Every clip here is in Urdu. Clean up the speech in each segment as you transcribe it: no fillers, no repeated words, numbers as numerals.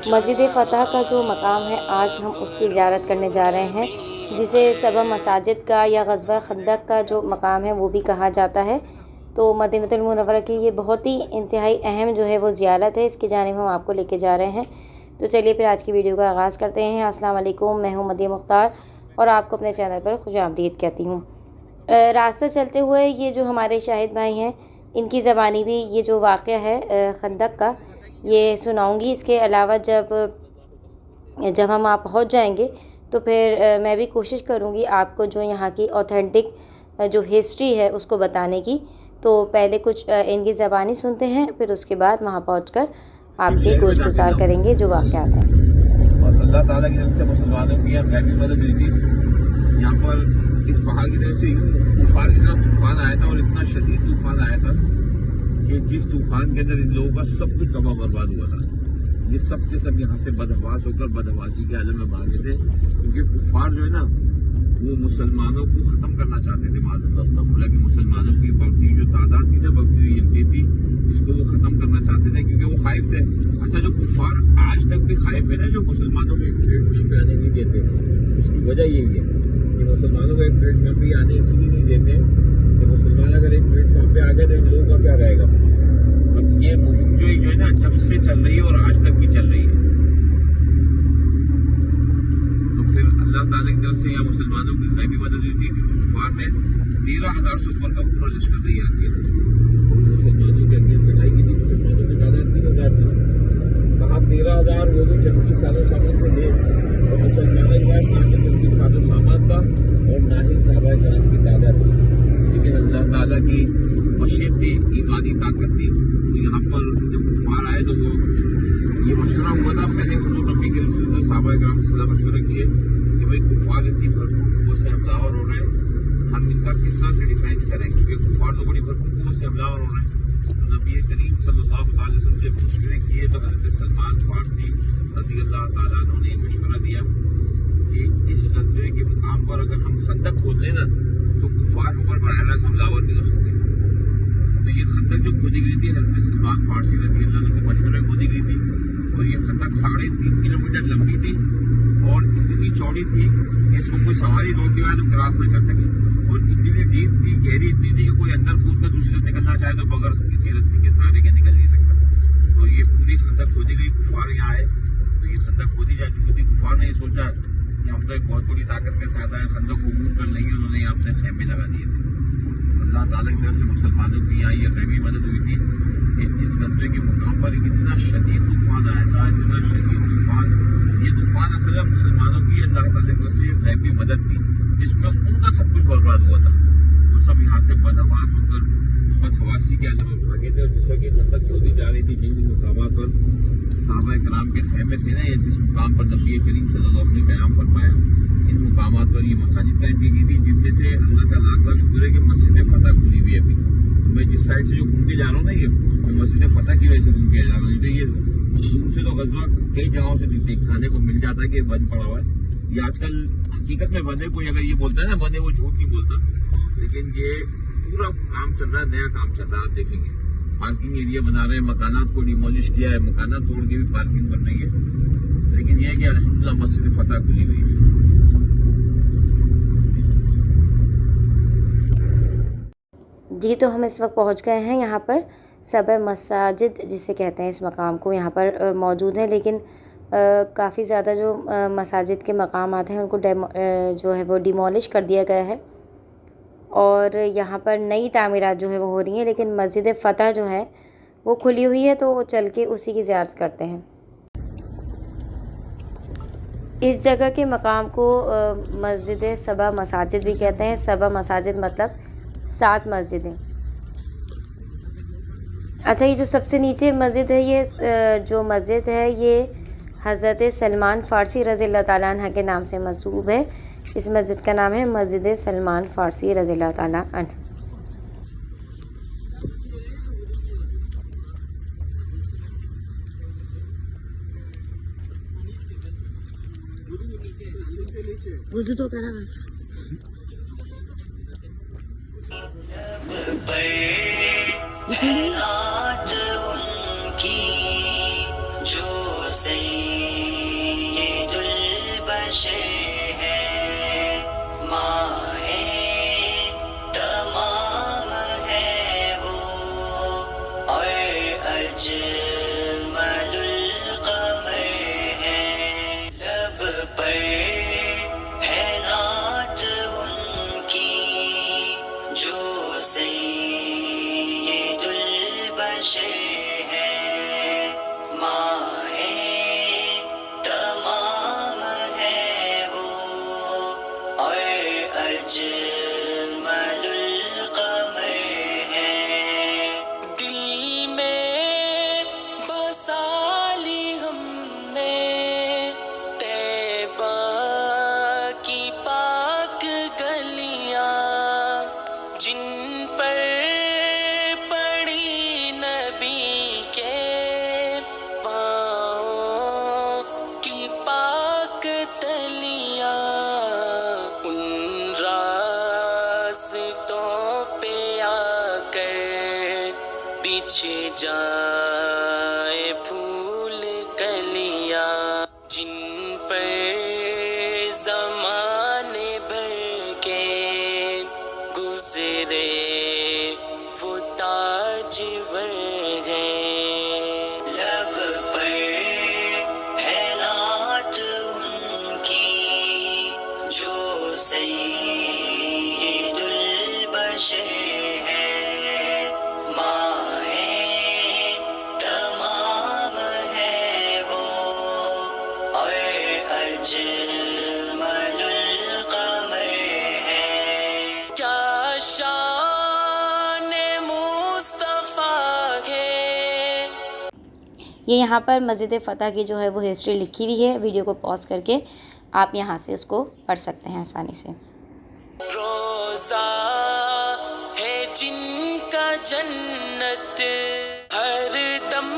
مسجد فتح کا جو مقام ہے آج ہم اس کی زیارت کرنے جا رہے ہیں، جسے سبع مساجد کا یا غزوہ خندق کا جو مقام ہے وہ بھی کہا جاتا ہے۔ تو مدینہ المنورہ کی یہ بہت ہی انتہائی اہم جو ہے وہ زیارت ہے، اس کی جانب ہم آپ کو لے کے جا رہے ہیں۔ تو چلیے پھر آج کی ویڈیو کا آغاز کرتے ہیں۔ السلام علیکم، میں ہوں مدیہ مختار اور آپ کو اپنے چینل پر خوش آمدید کہتی ہوں۔ راستہ چلتے ہوئے یہ جو ہمارے شاہد بھائی ہیں ان کی زبانی بھی یہ جو واقعہ ہے خندق کا یہ سناؤں گی۔ اس کے علاوہ جب ہم آپ پہنچ جائیں گے تو پھر میں بھی کوشش کروں گی آپ کو جو یہاں کی اوتھینٹک جو ہسٹری ہے اس کو بتانے کی۔ تو پہلے کچھ ان کی زبانی سنتے ہیں، پھر اس کے بعد وہاں پہنچ کر آپ کے گوش گزار کریں گے جو واقعات ہیں۔ اور اللہ تعالیٰ کی طرف سے مسلمانوں کی یہاں غیبی مدد ہوئی تھی۔ یہاں پر اس پہاڑ کی طرف سے طوفان کی طرف طوفان آیا تھا اور اتنا شدید طوفان آیا تھا کہ جس طوفان کے اندر ان لوگوں کا سب کچھ تباہ برباد ہوا تھا۔ یہ سب کے سب یہاں سے بدحواس ہو کر بدحواسی کے عالم میں بھاگے تھے، کیونکہ کفار جو ہے نا وہ مسلمانوں کو ختم کرنا چاہتے تھے۔ معذرت استغفراللہ کہ مسلمانوں کی بڑھتی ہوئی جو تعداد تھی نا، بڑھتی ہوئی گنتی تھی، اس کو وہ ختم کرنا چاہتے تھے کیونکہ وہ خائف تھے۔ اچھا، جو کفار آج تک بھی خائف ہے نا، جو مسلمانوں کو ایک پلیٹ فارم پہ آنے نہیں دیتے، اس کی وجہ یہی ہے کہ مسلمانوں کو ایک پلیٹ فارم پہ آنے اسی لیے نہیں دیتے کہ مسلمان اگر ایک پلیٹ فارم پہ آ گئے تو ان لوگوں کا کیا رہے گا۔ یہ مہم جو ہے نا جب سے چل رہی ہے اور آج تک بھی چل رہی ہے، تو پھر اللہ تعالیٰ کی طرف سے یہاں مسلمانوں کی غیبی مدد ہوئی تھی۔ کفار نے 13,000 سے اوپر کا پورا لشکر تیار کیا تھا، مسلمانوں کے اگینسٹ لڑائی کی تھی۔ مسلمانوں کی تعداد 3,000 تھی، کہا 13,000 وہ بھی جنگی ساز و سامان سے لیس، اور مسلمانوں کے پاس نہ تو جنگی ساز و سامان تھا اور نہ ہی صحابہ کرام کی تعداد تھی، لیکن اللہ تعالیٰ کی مشیت تھی، ایمانی طاقت تھی۔ تو یہاں پر جب کفار آئے تو وہ یہ مشورہ ہوا تھا، میں نے حضور نبی کے رسول اللہ صحابہ کرام سے صلاح مشورہ کیے کہ بھائی کفار اتنی بھرپور قوت سے حملہ آور ہو رہے ہیں، ہم ان کا کس طرح سے ڈیفینس کریں، کیونکہ کفار تو بڑی بھرپور قوت سے حملہ آور ہو رہے ہیں۔ تو نبی کریم صلی اللہ علیہ وسلم جب مشورے کیے تو حضرت سلمان فارسی رضی اللہ تعالیٰ عنہ نے مشورہ دیا کہ اس غزوے کے مقام پر اگر ہم خندق کھود لیں نا تو کفار ہم پر براہ راست حملہ آور نہیں ہو سکتے۔ تو یہ خندق جو کھودی گئی تھی حضرت سلمان فارسی رضی اللہ عنہ کے مشورے کھودی گئی تھی، اور یہ خندق 3.5 کلومیٹر لمبی تھی اور اتنی چوڑی تھی کہ اس کو کوئی سواری روکے ہوئے تو کراس نہ کر سکے، اور اتنی ڈیپ تھی، گہری اتنی تھی کہ کوئی اندر کود کر دوسری طرف نکلنا چاہے تو بغیر کسی رسی کے سہارے کے نکل نہیں سکتا۔ تو یہ پوری خندق کھودی گئی، کفار یہاں آئے تو یہ خندق کھودی جا چکی تھی۔ کفار نے یہ سوچا کہ ہم تو ایک بہت بڑی طاقت کے ساتھ آئے، خندق کو عبور کر لیں گے، انہوں نے یہاں اپنے خیمے لگا دیے تھے۔ اللہ تعالیٰ کی طرف سے مسلمانوں کی یہاں یہ غیبی مدد ہوئی تھی کہ اس غزوے کے مقام پر اتنا شدید طوفان آیا تھا، اتنا شدید طوفان۔ یہ طوفان اصل میں مسلمانوں کی اللہ تعالیٰ کی طرف سے ایک غیبی مدد تھی جس میں ان کا سب کچھ برباد ہوا تھا۔ وہ سب یہاں سے بدحواس ہو کر بدحواسی کے عالم میں بھاگے تھے، اور جس وقت خندق کھودی جا رہی تھی جن مقامات پر صحابہ کرام کے خیمے تھے نا، یا جس مقام پر نبی کریم صلی اللہ علیہ وسلم نے قیام فرمایا، ان مقامات پر یہ مساجد قائم کی گئی تھی، جن میں سے اللہ تعالیٰ کا شکر ہے کہ مسجد فتح کھلی ہوئی ہے ابھی۔ میں جس سائڈ سے جو گھوم کے جا رہا ہوں نا، یہ میں مسجد فتح کی وجہ سے گھوم کے جا رہا ہوں، تو یہ دور سے تو غزوہ کئی جگہوں سے دکھانے کو مل جاتا ہے کہ بند پڑا ہوا ہے۔ یہ آج کل حقیقت میں بند ہے، کوئی اگر یہ بولتا ہے نا بند ہے وہ جھوٹ نہیں بولتا، لیکن یہ پورا کام چل رہا ہے، نیا کام چل رہا ہے۔ آپ دیکھیں گے پارکنگ ایریا بنا رہے ہیں، مکانات کو ڈیمولش کیا ہے، مکانات توڑ کے بھی پارکنگ بن رہی ہے، لیکن یہ ہے کہ الحمدللہ مسجد فتح کھلی ہوئی ہے۔ جی تو ہم اس وقت پہنچ گئے ہیں یہاں پر سبع مساجد جسے کہتے ہیں، اس مقام کو یہاں پر موجود ہیں، لیکن کافی زیادہ جو مساجد کے مقامات ہیں ان کو جو ہے وہ ڈیمولش کر دیا گیا ہے، اور یہاں پر نئی تعمیرات جو ہے وہ ہو رہی ہیں، لیکن مسجد فتح جو ہے وہ کھلی ہوئی ہے، تو چل کے اسی کی زیارت کرتے ہیں۔ اس جگہ کے مقام کو مسجد سبع مساجد بھی کہتے ہیں۔ سبع مساجد مطلب 7 مسجدیں۔ اچھا، یہ جو سب سے نیچے مسجد ہے، یہ جو مسجد ہے یہ حضرت سلمان فارسی رضی اللہ تعالیٰ عنہ کے نام سے منسوب ہے۔ اس مسجد کا نام ہے مسجد سلمان فارسی رضی اللہ تعالیٰ عنہ۔ وضو تو کرا ان کی جو بشر ہے، ماہ تمام ہے وہ، اور اجمل القمر ہے، لب پر ہے نعت ان کی جو سید البشر ہے، ماہ تمام ہے وہ، اور اجمل القمر ہے، دل میں بسا لی ہم نے طیبہ کی پاک گلیاں، جن پر پڑی نبی کے پاؤں کی پاک تلیاں، ان راستوں پہ آ کر بچھ جائے پھول کلیاں، جن پر زمانے بھر کے گزرے وہ تاجور ہیں، لب پر ہے نعت ان کی جو سید البشر ہے، ماہ تمام ہے وہ، اور اجمل القمر ہے، کیا شان مصطفیٰ ہے۔ یہ یہاں پر مسجد فتح کی جو ہے وہ ہسٹری لکھی ہوئی ہے، ویڈیو کو پاز کر کے آپ یہاں سے اس کو پڑھ سکتے ہیں آسانی سے۔ روزہ ہے جن کا جنت ہر دم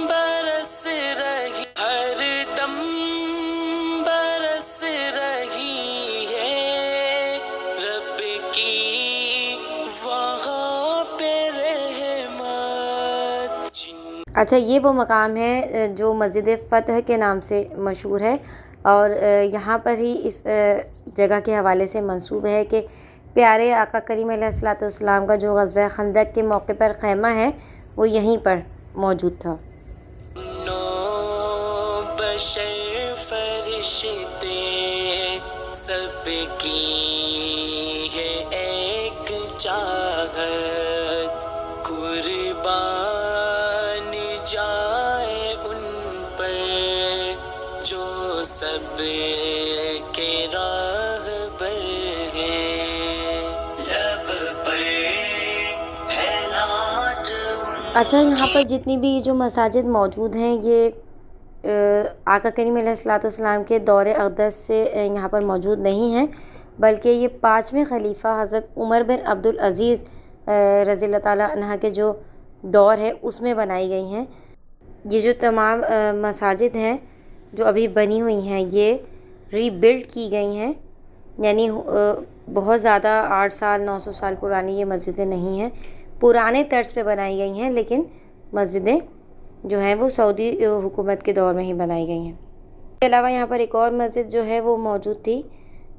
برس رہی، ہر دم برس رہی ہے، رب کی وہاں پہ رحمت، اچھا، یہ وہ مقام ہے جو مسجد فتح کے نام سے مشہور ہے، اور یہاں پر ہی اس جگہ کے حوالے سے منسوب ہے کہ پیارے آقا کریم علیہ الصلوۃ والسلام کا جو غزوہ خندق کے موقع پر خیمہ ہے وہ یہیں پر موجود تھا۔ نو بشر فرشتے سب کی ہے ایک چاہت، قربان جائے ان پر جو سب کے راہبر ہیں، لب پر ہے نعت ان اچھا، یہاں پر جتنی بھی جو مساجد موجود ہیں یہ آقا کریم علیہ الصلوۃ والسلام کے دور اقدس سے یہاں پر موجود نہیں ہیں، بلکہ یہ 5ویں خلیفہ حضرت عمر بن عبدالعزیز رضی اللہ تعالیٰ عنہ کے جو دور ہے اس میں بنائی گئی ہیں۔ یہ جو تمام مساجد ہیں جو ابھی بنی ہوئی ہیں یہ ری بلڈ کی گئی ہیں، یعنی بہت زیادہ 800 سال 900 سال پرانی یہ مسجدیں نہیں ہیں، پرانے طرز پہ بنائی گئی ہیں، لیکن مسجدیں جو ہیں وہ سعودی حکومت کے دور میں ہی بنائی گئی ہیں۔ اس کے علاوہ یہاں پر ایک اور مسجد جو ہے وہ موجود تھی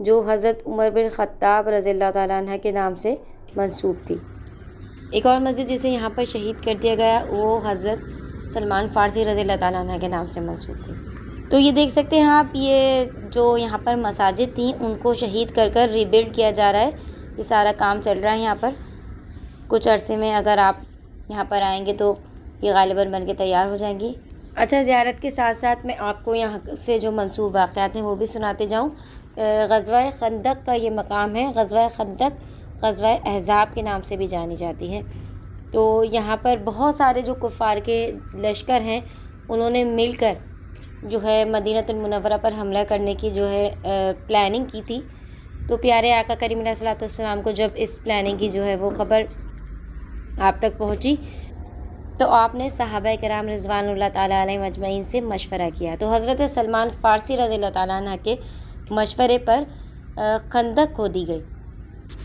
جو حضرت عمر بن خطاب رضی اللہ تعالیٰ عنہ کے نام سے منسوب تھی۔ ایک اور مسجد جسے یہاں پر شہید کر دیا گیا وہ حضرت سلمان فارسی رضی اللہ تعالیٰ عنہ کے نام سے منسوب تھی۔ تو یہ دیکھ سکتے ہیں آپ، یہ جو یہاں پر مساجد تھیں ان کو شہید کر کر ری بلڈ کیا جا رہا ہے، یہ سارا کام چل رہا ہے یہاں پر۔ کچھ عرصے میں اگر آپ یہاں پر آئیں گے تو یہ غالباً بن کے تیار ہو جائیں گی۔ اچھا، زیارت کے ساتھ ساتھ میں آپ کو یہاں سے جو منسوب واقعات ہیں وہ بھی سناتے جاؤں۔ غزوہ خندق کا یہ مقام ہے، غزوہ خندق غزوہ احزاب کے نام سے بھی جانی جاتی ہے۔ تو یہاں پر بہت سارے جو کفار کے لشکر ہیں انہوں نے مل کر جو ہے مدینہ المنورہ پر حملہ کرنے کی جو ہے پلاننگ کی تھی۔ تو پیارے آقا کریم علیہ الصلوۃ والسلام کو جب اس پلاننگ کی جو ہے وہ خبر آپ تک پہنچی تو آپ نے صحابہ کرام رضوان اللہ تعالیٰ علیہ مجمعین سے مشورہ کیا۔ تو حضرت سلمان فارسی رضی اللہ تعالیٰ عنہ کے مشورے پر خندق کھودی گئی۔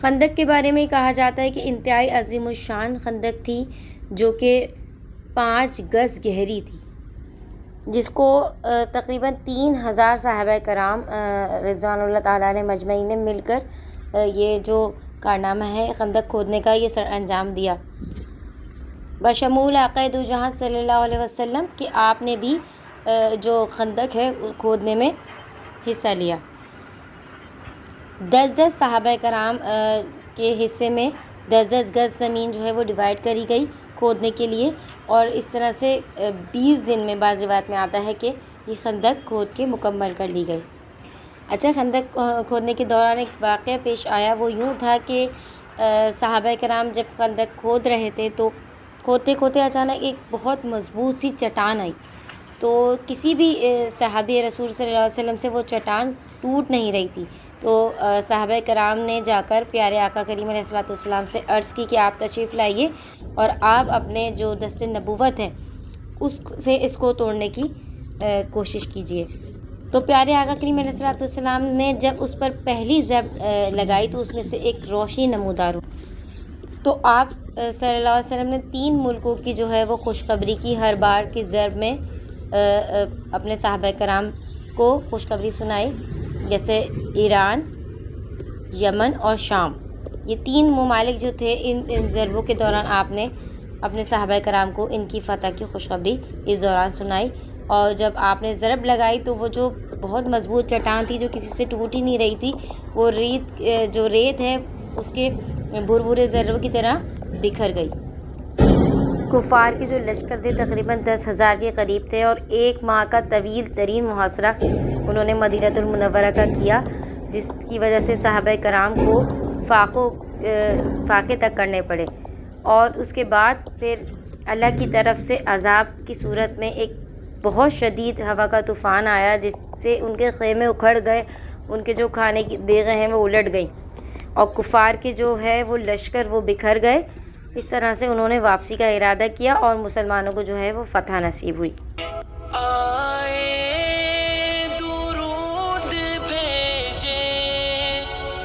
خندق کے بارے میں کہا جاتا ہے کہ انتہائی عظیم الشان خندق تھی جو کہ 5 گز گہری تھی، جس کو تقریباً 3000 صحابہ کرام رضوان اللہ تعالیٰ علیہ مجمعین نے مل کر یہ جو کارنامہ ہے خندق کھودنے کا یہ سر انجام دیا، بشمول آقا دو جہاں صلی اللہ علیہ وسلم کہ آپ نے بھی جو خندق ہے کھودنے میں حصہ لیا۔ 10 صحابہ کرام کے حصے میں 10 گز زمین جو ہے وہ ڈیوائیڈ کری گئی کھودنے کے لیے، اور اس طرح سے 20 دن میں بعض روایت میں آتا ہے کہ یہ خندق کھود کے مکمل کر لی گئی۔ اچھا، خندق کھودنے کے دوران ایک واقعہ پیش آیا، وہ یوں تھا کہ صحابہ کرام جب خندق کھود رہے تھے تو کھودتے کھودتے اچانک ایک بہت مضبوط سی چٹان آئی، تو کسی بھی صحابی رسول صلی اللہ علیہ وسلم سے وہ چٹان ٹوٹ نہیں رہی تھی، تو صحابہ کرام نے جا کر پیارے آقا کریم علیہ السلام سے عرض کی کہ آپ تشریف لائیے اور آپ اپنے جو دست نبوت ہے اس سے اس کو توڑنے کی کوشش کیجیے۔ تو پیارے آقا کریم علیہ السلام نے جب اس پر پہلی ضرب لگائی تو اس میں سے ایک روشنی نمودار ہو، تو آپ صلی اللہ علیہ وسلم نے 3 ملکوں کی جو ہے وہ خوشخبری کی، ہر بار کی ضرب میں اپنے صحابہ کرام کو خوشخبری سنائی، جیسے ایران، یمن اور شام، یہ 3 ممالک جو تھے ان ضربوں کے دوران آپ نے اپنے صحابہ کرام کو ان کی فتح کی خوشخبری اس دوران سنائی۔ اور جب آپ نے ضرب لگائی تو وہ جو بہت مضبوط چٹان تھی جو کسی سے ٹوٹ ہی نہیں رہی تھی، وہ ریت ہے اس کے بھربھرے ذروں کی طرح بکھر گئی۔ کفار کے جو لشکر تھے تقریباً 10,000 کے قریب تھے، اور 1 ماہ کا طویل ترین محاصرہ انہوں نے مدینہ المنورہ کا کیا، جس کی وجہ سے صحابہ کرام کو فاقے تک کرنے پڑے، اور اس کے بعد پھر اللہ کی طرف سے عذاب کی صورت میں ایک بہت شدید ہوا کا طوفان آیا، جس سے ان کے خیمے اکھڑ گئے، ان کے جو کھانے کی دیگیں ہیں وہ الٹ گئیں، اور کفار کے جو ہے وہ لشکر وہ بکھر گئے۔ اس طرح سے انہوں نے واپسی کا ارادہ کیا اور مسلمانوں کو جو ہے وہ فتح نصیب ہوئی۔ آئے درود بھیجے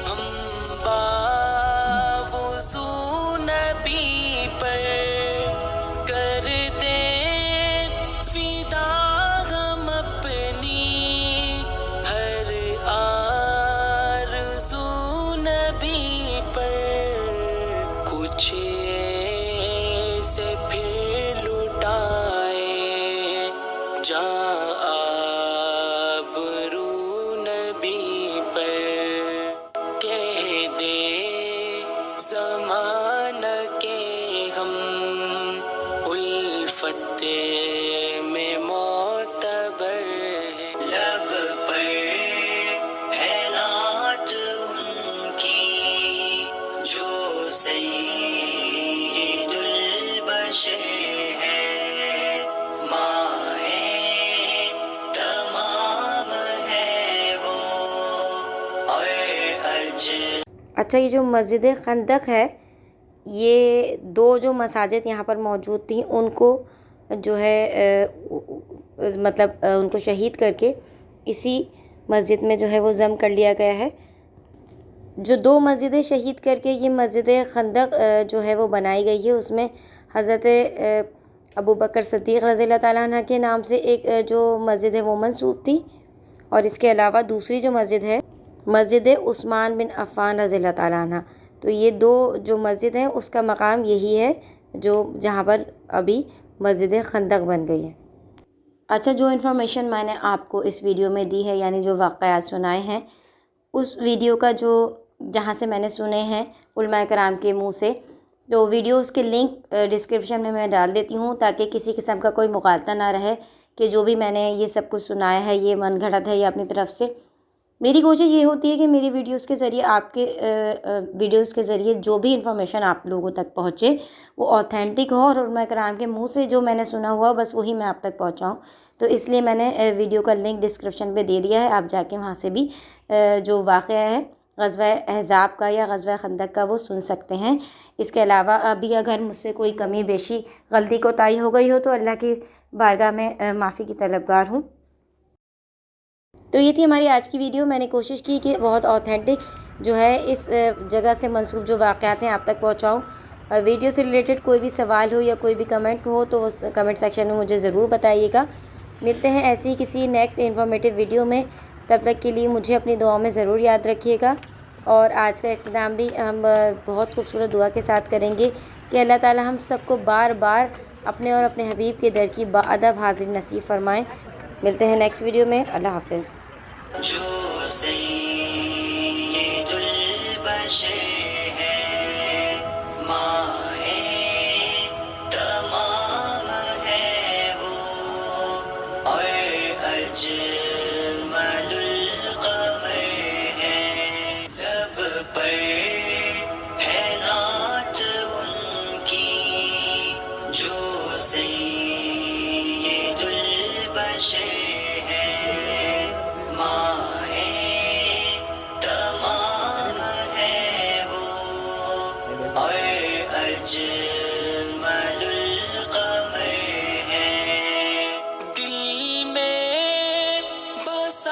ہم باوضو نبی پر، کر دے فدا ہم اپنی ہر آرزو نبی پر، کچھ سے پھر لٹائے جہاں آبرو نبی پر، کہہ دے زمانہ کے ہم الفت میں معتبر ہیں، لب پر ہے نعت ان کی جو سید البشر ہے، ماہ تمام ہے وہ اور اچھا، یہ جو مسجد خندق ہے، یہ 2 جو مساجد یہاں پر موجود تھیں ان کو جو ہے مطلب ان کو شہید کر کے اسی مسجد میں جو ہے وہ ضم کر لیا گیا ہے۔ جو 2 مسجدیں شہید کر کے یہ مسجد خندق جو ہے وہ بنائی گئی ہے، اس میں حضرت ابو بکر صدیق رضی اللہ تعالیٰ عنہ کے نام سے ایک جو مسجد ہے وہ منسوب تھی، اور اس کے علاوہ دوسری جو مسجد ہے مسجد عثمان بن عفان رضی اللہ تعالیٰ عنہ، تو یہ 2 جو مسجد ہیں اس کا مقام یہی ہے جو جہاں پر ابھی مسجد خندق بن گئی ہے۔ اچھا، جو انفارمیشن میں نے آپ کو اس ویڈیو میں دی ہے، یعنی جو واقعات سنائے ہیں، اس ویڈیو کا جہاں سے میں نے سنے ہیں علماء کرام کے منہ سے، تو ویڈیوز کے لنک ڈسکرپشن میں ڈال دیتی ہوں تاکہ کسی قسم کا کوئی مغالطہ نہ رہے کہ جو بھی میں نے یہ سب کچھ سنایا ہے یہ من گھڑت ہے یا اپنی طرف سے۔ میری کوشش یہ ہوتی ہے کہ میری ویڈیوز کے ذریعے آپ کے ویڈیوز کے ذریعے جو بھی انفارمیشن آپ لوگوں تک پہنچے وہ اوتھینٹک ہو، اور علماء کرام کے منہ سے جو میں نے سنا ہوا بس وہی میں آپ تک پہنچاؤں، تو اس لیے میں نے ویڈیو کا لنک ڈسکرپشن پہ دے دیا ہے، آپ جا کے وہاں سے بھی جو واقعہ ہے غزوہ احزاب کا یا غزوہ خندق کا وہ سن سکتے ہیں۔ اس کے علاوہ ابھی اگر مجھ سے کوئی کمی بیشی غلطی کوتاہی ہو گئی ہو تو اللہ کی بارگاہ میں معافی کی طلبگار ہوں۔ تو یہ تھی ہماری آج کی ویڈیو۔ میں نے کوشش کی کہ بہت اوتھینٹک جو ہے اس جگہ سے منسوب جو واقعات ہیں آپ تک پہنچاؤں۔ ویڈیو سے ریلیٹڈ کوئی بھی سوال ہو یا کوئی بھی کمنٹ ہو تو وہ کمنٹ سیکشن میں مجھے ضرور بتائیے گا، ملتے ہیں ایسی ہی کسی نیکسٹ انفارمیٹیو ویڈیو میں. تب تک کے لیے مجھے اپنی دعاؤں میں ضرور یاد رکھیے گا. اور آج کا اختتام بھی ہم بہت خوبصورت دعا کے ساتھ کریں گے کہ اللہ تعالی ہم سب کو بار بار اپنے اور اپنے حبیب کے در کی باادب حاضری نصیب فرمائیں. ملتے ہیں نیکسٹ ویڈیو میں. اللہ حافظ. جو سید البشر ہے ماہ تمام ہے وہ اور اجمل القمر ہے. لب پر ہے نعت ان کی جو سید البشر ہے ماہ تمام ہے وہ اور اجمل